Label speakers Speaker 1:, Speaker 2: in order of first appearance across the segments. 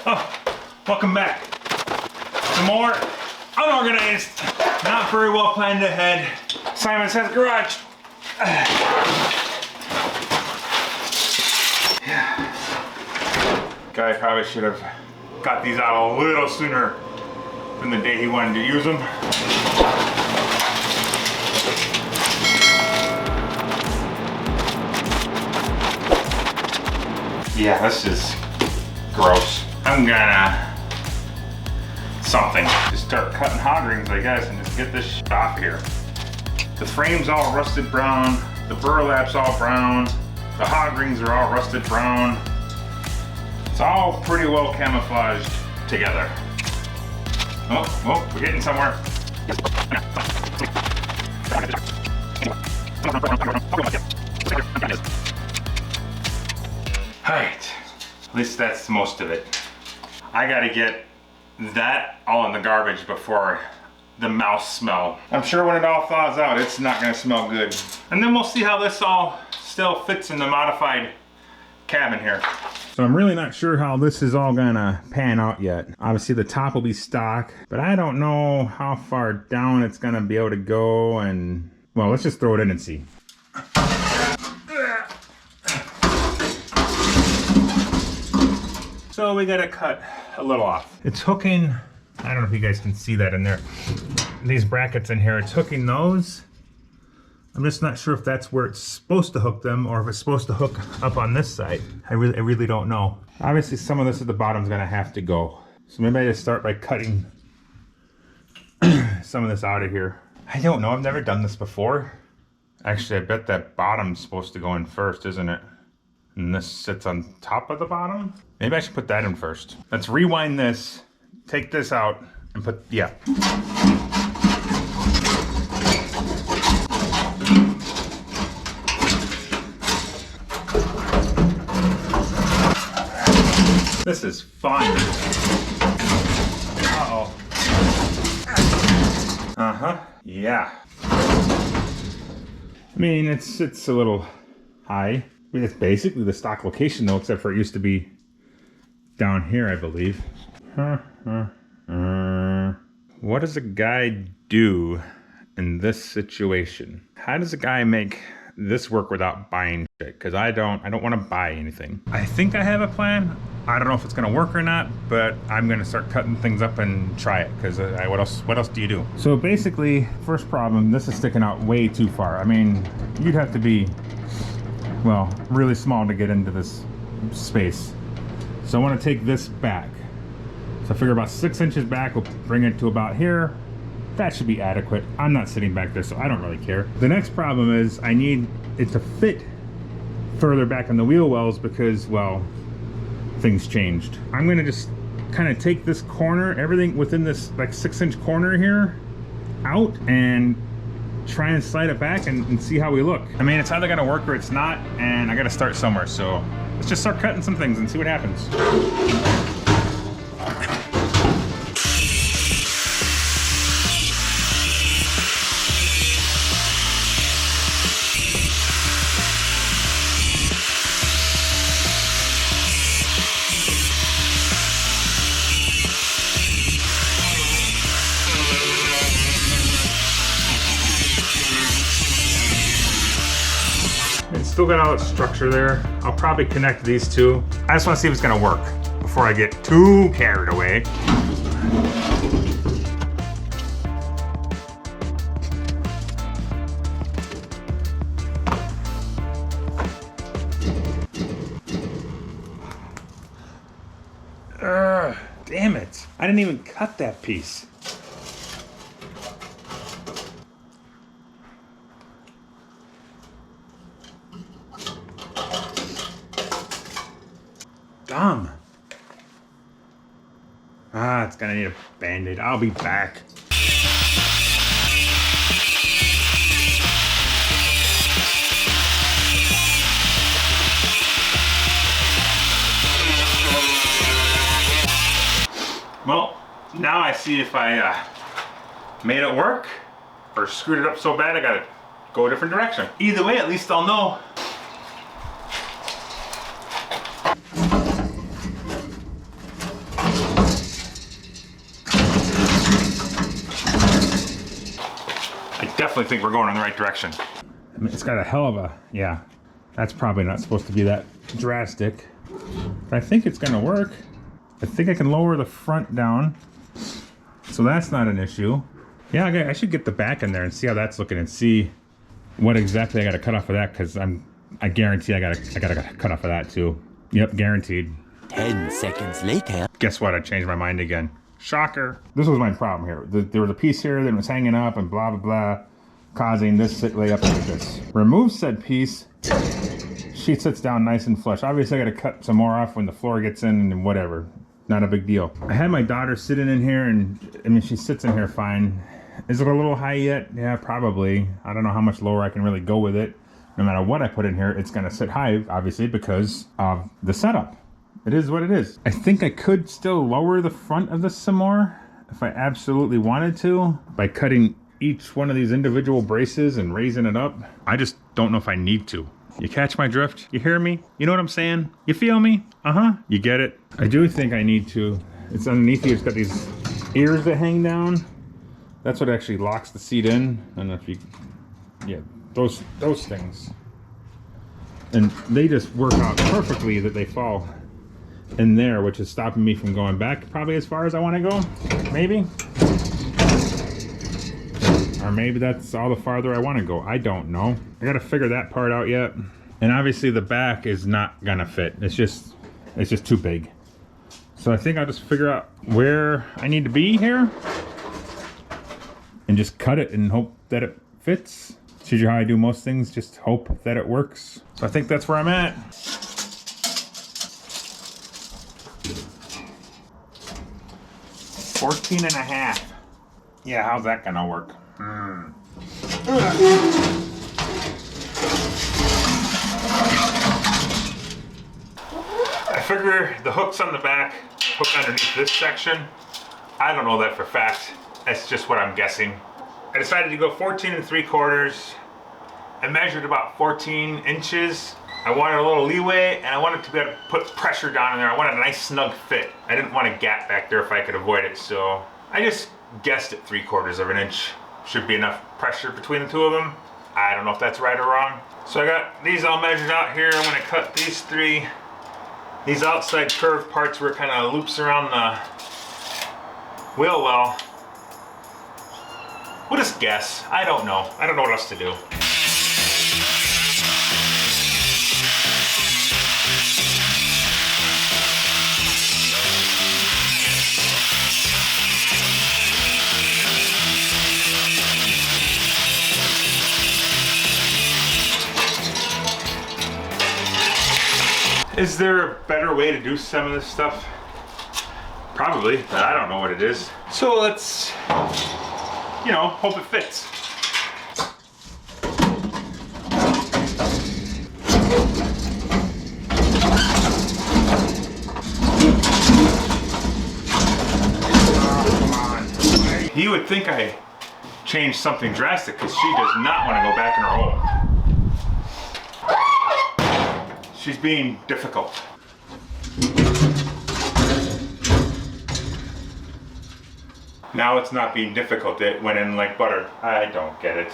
Speaker 1: Oh, welcome back. Some more unorganized, not very well planned ahead. Simon Says Garage. Guy probably should have got these out a little sooner than the day he wanted to use them. Yeah, this is gross. I'm gonna just start cutting hog rings, I guess, and just get this shit off of here. The frame's all rusted brown, the burlap's all brown, the hog rings are all rusted brown. It's all pretty well camouflaged together. Oh, we're getting somewhere. Alright, at least that's most of it. I gotta get that all in the garbage before the mouse smell. I'm sure when it all thaws out, it's not gonna smell good. And then we'll see how this all still fits in the modified cabin here. So I'm really not sure how this is all gonna pan out yet. Obviously the top will be stock, but I don't know how far down it's gonna be able to go, and well, let's just throw it in and see. So we gotta cut a little off. It's hooking, I don't know if you guys can see that in there. These brackets in here, it's hooking those. I'm just not sure if that's where it's supposed to hook them or if it's supposed to hook up on this side. I really don't know. Obviously some of this at the bottom is gonna have to go. So maybe I just start by cutting some of this out of here. I don't know, I've never done this before. Actually, I bet that bottom's supposed to go in first, isn't it? And this sits on top of the bottom? Maybe I should put that in first. Let's rewind this, take this out, and put, yeah. This is fun. Uh-oh. Uh-huh, yeah. I mean, it's a little high. I mean, it's basically the stock location though, except for it used to be down here, I believe. What does a guy do in this situation? How does a guy make this work without buying shit? Because I don't want to buy anything. I think I have a plan. I don't know if it's gonna work or not, but I'm gonna start cutting things up and try it, because what else do you do? So basically, first problem, this is sticking out way too far. I mean, you'd have to be, well, really small to get into this space. So I want to take this back. So I figure about 6 inches back will bring it to about here. That should be adequate. I'm not sitting back there, so I don't really care. The next problem is I need it to fit further back on the wheel wells because, well, things changed. I'm gonna just kind of take this corner, everything within this like 6-inch corner here, out and try and slide it back and see how we look. I mean, it's either gonna work or it's not, and I gotta start somewhere, so let's just start cutting some things and see what happens. It's still got all its structure there. I'll probably connect these two. I just want to see if it's gonna work before I get too carried away. Damn it. I didn't even cut that piece. Dumb. It's gonna need a Band-Aid. I'll be back. Well, now I see if I made it work or screwed it up so bad I gotta go a different direction. Either way, at least I'll know. Definitely think we're going in the right direction. I mean, it's got a hell of a, yeah, that's probably not supposed to be that drastic. But I think it's gonna work. I think I can lower the front down. So that's not an issue. Yeah, I should get the back in there and see how that's looking and see what exactly I gotta cut off of that, because I guarantee I gotta cut off of that too. Yep, guaranteed.
Speaker 2: 10 seconds later.
Speaker 1: Guess what? I changed my mind again. Shocker. This was my problem here. There was a piece here that was hanging up and blah, blah, blah, causing this to lay up like this. Remove said piece. She sits down nice and flush. Obviously, I got to cut some more off when the floor gets in and whatever. Not a big deal. I had my daughter sitting in here, and I mean, she sits in here fine. Is it a little high yet? Yeah, probably. I don't know how much lower I can really go with it. No matter what I put in here, it's going to sit high, obviously, because of the setup. It is what it is. I think I could still lower the front of this some more if I absolutely wanted to by cutting each one of these individual braces and raising it up. I just don't know if I need to. You catch my drift? You hear me? You know what I'm saying? You feel me? Uh-huh. You get it? I do think I need to. It's underneath here. It's got these ears that hang down. That's what actually locks the seat in. I don't know if you... Yeah, those things. And they just work out perfectly that they fall in there, which is stopping me from going back probably as far as I want to go. Maybe. Or maybe that's all the farther I want to go. I don't know. I got to figure that part out yet. And obviously the back is not gonna fit. It's just too big. So I think I'll just figure out where I need to be here and just cut it and hope that it fits. Show you how I do most things, just hope that it works. So I think that's where I'm at. 14.5. Yeah, how's that gonna work? I figure the hook's on the back, hook underneath this section. I don't know that for fact. That's just what I'm guessing. I decided to go 14 3/4. I measured about 14 inches. I wanted a little leeway, and I wanted to be able to put pressure down in there. I wanted a nice snug fit. I didn't want a gap back there if I could avoid it, so I just guessed at 3/4 of an inch. Should be enough pressure between the two of them. I don't know if that's right or wrong. So I got these all measured out here. I'm gonna cut these three. These outside curved parts where it kind of loops around the wheel well. We'll just guess. I don't know. I don't know what else to do. Is there a better way to do some of this stuff? Probably, but I don't know what it is. So let's, you know, hope it fits. Oh, come on. You would think I changed something drastic because she does not want to go back in her hole. She's being difficult. Now it's not being difficult. It went in like butter. I don't get it.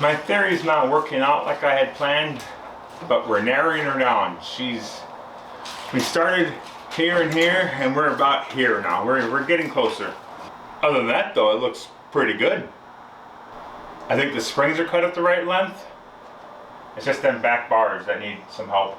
Speaker 1: My theory's not working out like I had planned, but we're narrowing her down. We started here and here, and we're about here now. We're getting closer. Other than that though, it looks pretty good. I think the springs are cut at the right length. It's just them back bars that need some help.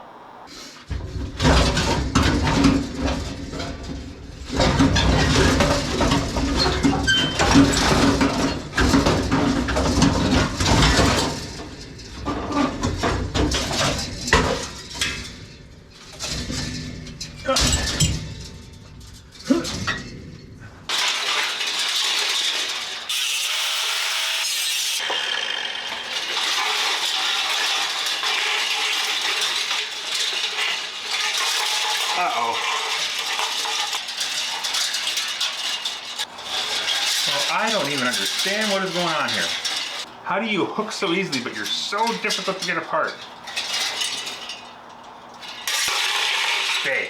Speaker 1: Uh-oh. Well, I don't even understand what is going on here. How do you hook so easily, but you're so difficult to get apart? Okay.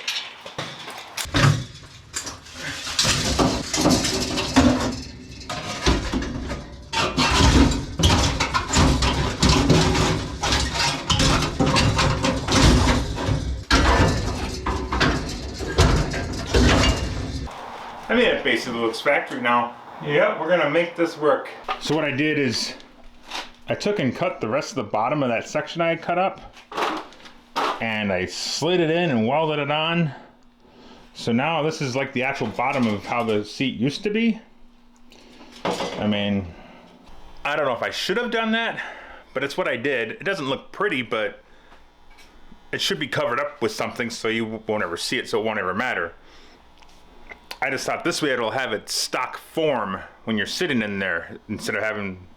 Speaker 1: I mean, it basically looks factory now. Yep, we're gonna make this work. So what I did is, I took and cut the rest of the bottom of that section I had cut up, and I slid it in and welded it on. So now this is like the actual bottom of how the seat used to be. I mean, I don't know if I should have done that, but it's what I did. It doesn't look pretty, but it should be covered up with something so you won't ever see it, so it won't ever matter. I just thought this way it'll have its stock form when you're sitting in there instead of having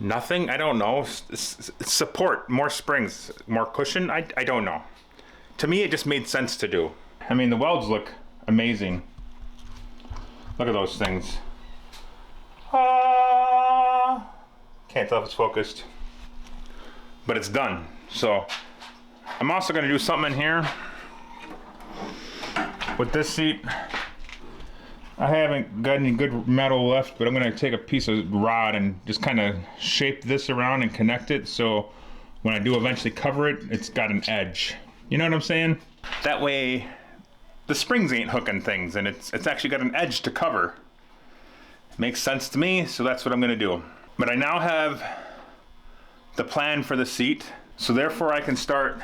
Speaker 1: nothing. I don't know. Support, more springs, more cushion. I don't know. To me, it just made sense to do. I mean, the welds look amazing. Look at those things. Can't tell if it's focused, but it's done. So I'm also going to do something in here with this seat. I haven't got any good metal left, but I'm gonna take a piece of rod and just kind of shape this around and connect it so when I do eventually cover it, it's got an edge. You know what I'm saying? That way the springs ain't hooking things and it's actually got an edge to cover. Makes sense to me, so that's what I'm gonna do. But I now have the plan for the seat, so therefore I can start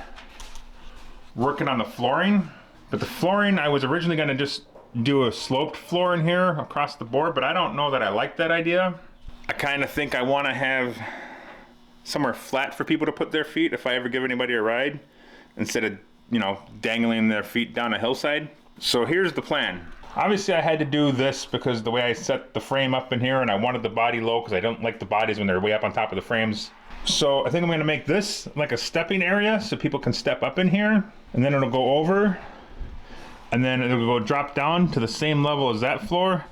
Speaker 1: working on the flooring. But the flooring, I was originally gonna just do a sloped floor in here across the board, but I don't know that I like that idea. I kind of think I want to have somewhere flat for people to put their feet if I ever give anybody a ride, instead of, you know, dangling their feet down a hillside. So here's the plan. Obviously I had to do this because the way I set the frame up in here, and I wanted the body low because I don't like the bodies when they're way up on top of the frames. So I think I'm going to make this like a stepping area so people can step up in here, and then it'll go over, and then it'll go drop down to the same level as that floor,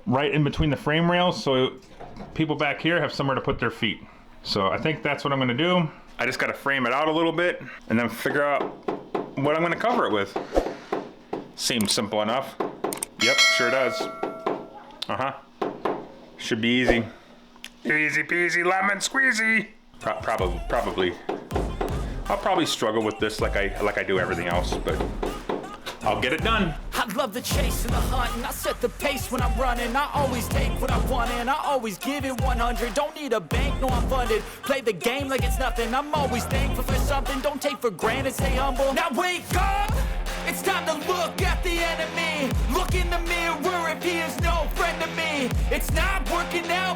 Speaker 1: right in between the frame rails, so people back here have somewhere to put their feet. So I think that's what I'm gonna do. I just gotta frame it out a little bit and then figure out what I'm gonna cover it with. Seems simple enough. Yep, sure does. Should be easy. Easy peasy lemon squeezy. Probably. I'll probably struggle with this like I do everything else, but I'll get it done.
Speaker 3: I love the chase and the hunt, and I set the pace when I'm running. I always take what I want and I always give it 100. Don't need a bank, no I'm funded. Play the game like it's nothing. I'm always thankful for something. Don't take for granted, stay humble. Now wake up! It's time to look at the enemy. Look in the mirror if he is no friend to me. It's not working out.